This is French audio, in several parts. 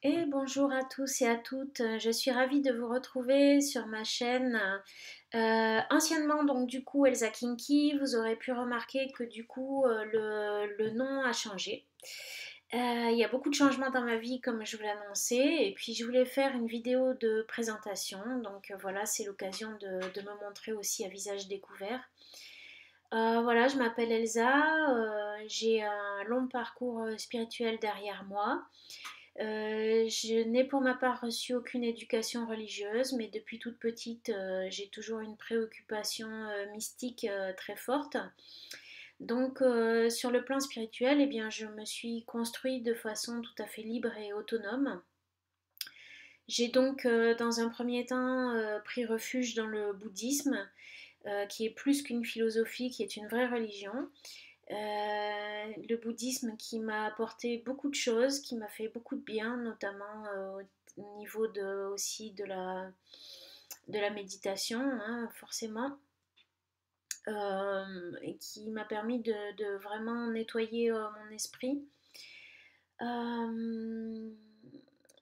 Et bonjour à tous et à toutes, je suis ravie de vous retrouver sur ma chaîne. Anciennement donc du coup Elsa Kinky, vous aurez pu remarquer que du coup le nom a changé. Il y a beaucoup de changements dans ma vie comme je vous l'annonçais et puis je voulais faire une vidéo de présentation donc voilà c'est l'occasion de me montrer aussi à visage découvert. Voilà, je m'appelle Elsa, j'ai un long parcours spirituel derrière moi. Je n'ai pour ma part reçu aucune éducation religieuse, mais depuis toute petite, j'ai toujours une préoccupation mystique très forte. Donc, sur le plan spirituel, eh bien, je me suis construite de façon tout à fait libre et autonome. J'ai donc, dans un premier temps, pris refuge dans le bouddhisme, qui est plus qu'une philosophie, qui est une vraie religion. Le bouddhisme qui m'a apporté beaucoup de choses, qui m'a fait beaucoup de bien, notamment au niveau aussi de la méditation, hein, forcément, et qui m'a permis de vraiment nettoyer mon esprit. Euh,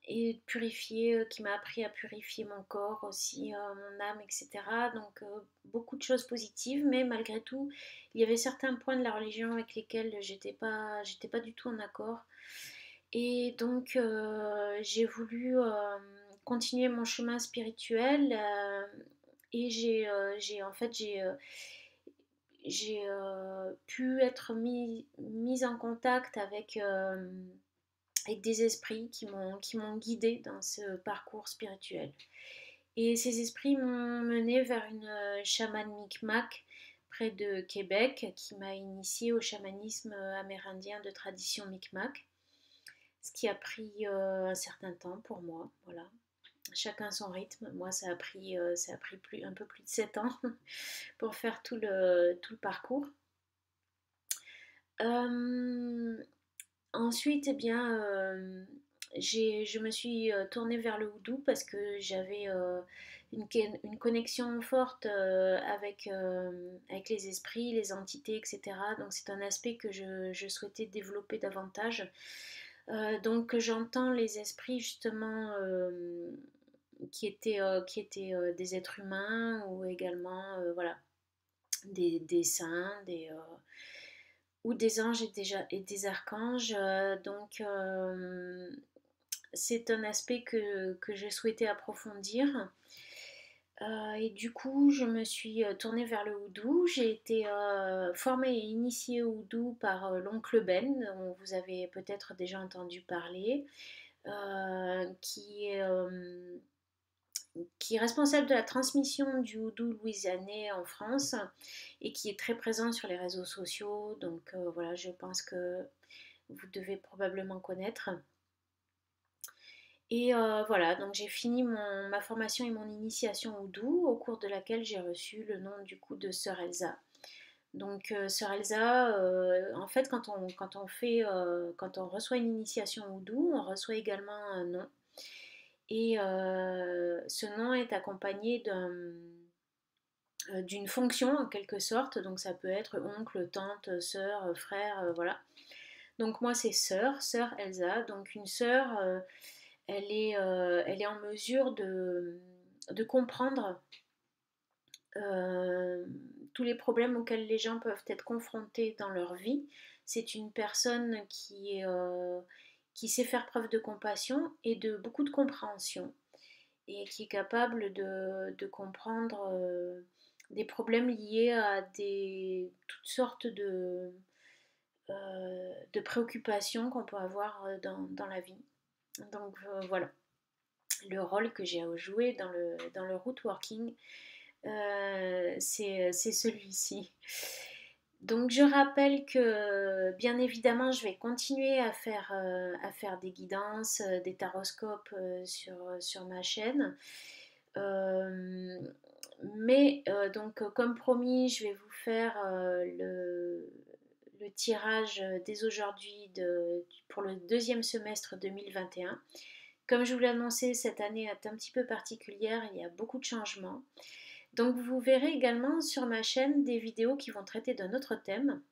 et purifier, qui m'a appris à purifier mon corps aussi, mon âme, etc. Donc beaucoup de choses positives, mais malgré tout, il y avait certains points de la religion avec lesquels j'étais pas du tout en accord. Et donc j'ai voulu continuer mon chemin spirituel et en fait j'ai pu être mise en contact avec des esprits qui m'ont guidée dans ce parcours spirituel. Et ces esprits m'ont menée vers une chamane Micmac près de Québec qui m'a initiée au chamanisme amérindien de tradition Micmac, ce qui a pris un certain temps pour moi. Voilà. Chacun son rythme. Moi, ça a pris un peu plus de 7 ans pour faire tout le parcours. Euh, Ensuite, eh bien, je me suis tournée vers le houdou parce que j'avais une connexion forte avec les esprits, les entités, etc. Donc c'est un aspect que je souhaitais développer davantage. Donc j'entends les esprits justement qui étaient des êtres humains ou également voilà, des saints, ou des anges et des archanges. Donc c'est un aspect que je souhaitais approfondir. Et du coup, je me suis tournée vers le houdou. J'ai été formée et initiée au houdou par l'oncle Ben, dont vous avez peut-être déjà entendu parler, qui est responsable de la transmission du houdou louisianais en France et qui est très présent sur les réseaux sociaux. Donc voilà, je pense que vous devez probablement connaître. Et voilà, donc j'ai fini ma formation et mon initiation au houdou, au cours de laquelle j'ai reçu le nom du coup de Sœur Elsa. Donc Sœur Elsa, en fait, quand on reçoit une initiation au houdou, on reçoit également un nom. Et ce nom est accompagné d'une fonction en quelque sorte. Donc ça peut être oncle, tante, sœur, frère, voilà. Donc moi c'est sœur Elsa. Donc une sœur, elle est en mesure de comprendre euh, tous les problèmes auxquels les gens peuvent être confrontés dans leur vie. C'est une personne qui sait faire preuve de compassion et de beaucoup de compréhension et qui est capable de comprendre des problèmes liés à toutes sortes de préoccupations qu'on peut avoir dans la vie. Donc voilà, le rôle que j'ai à jouer dans le root working, c'est celui-ci. Donc je rappelle que bien évidemment je vais continuer à faire des guidances, des taroscopes sur ma chaîne. Euh, mais donc comme promis je vais vous faire le tirage dès aujourd'hui pour le deuxième semestre 2021. Comme je vous l'ai annoncé, cette année est un petit peu particulière, il y a beaucoup de changements. Donc vous verrez également sur ma chaîne des vidéos qui vont traiter d'un autre thème.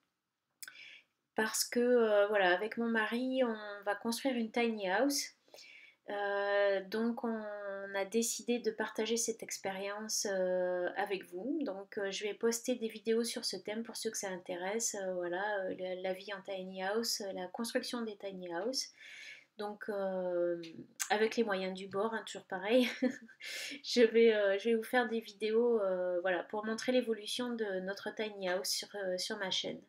Parce que voilà, avec mon mari, on va construire une tiny house. Donc on a décidé de partager cette expérience avec vous. Donc je vais poster des vidéos sur ce thème pour ceux que ça intéresse. Voilà, la vie en tiny house, la construction des tiny house. Donc avec les moyens du bord, hein, toujours pareil. Je vais vous faire des vidéos voilà, pour montrer l'évolution de notre tiny house sur ma chaîne.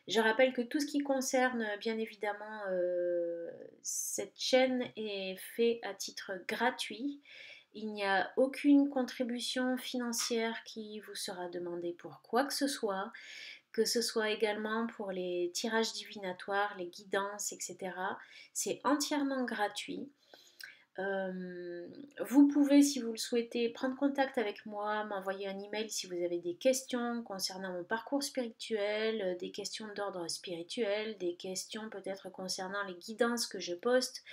Je rappelle que tout ce qui concerne bien évidemment cette chaîne est fait à titre gratuit. Il n'y a aucune contribution financière qui vous sera demandée pour quoi que ce soit également pour les tirages divinatoires, les guidances, etc. C'est entièrement gratuit. Vous pouvez, si vous le souhaitez, prendre contact avec moi, m'envoyer un email si vous avez des questions concernant mon parcours spirituel, des questions d'ordre spirituel, des questions peut-être concernant les guidances que je poste,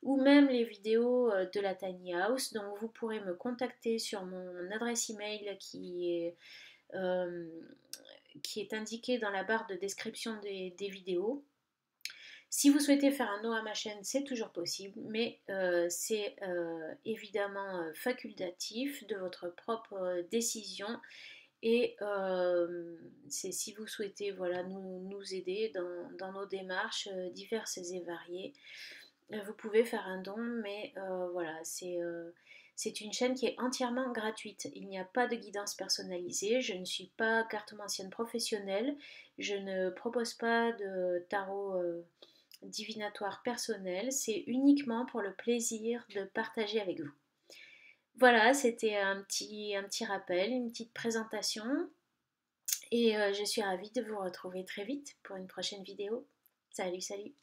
ou même les vidéos de la Tiny House. Donc vous pourrez me contacter sur mon adresse email euh, qui est indiquée dans la barre de description des vidéos. Si vous souhaitez faire un no à ma chaîne, c'est toujours possible, mais c'est évidemment facultatif de votre propre décision. Et c'est si vous souhaitez voilà, nous aider dans nos démarches diverses et variées, vous pouvez faire un don, mais voilà, c'est une chaîne qui est entièrement gratuite. Il n'y a pas de guidance personnalisée, je ne suis pas cartomancienne professionnelle, je ne propose pas de tarot divinatoire personnel, c'est uniquement pour le plaisir de partager avec vous. Voilà, c'était un petit rappel, une petite présentation et je suis ravie de vous retrouver très vite pour une prochaine vidéo. Salut, salut!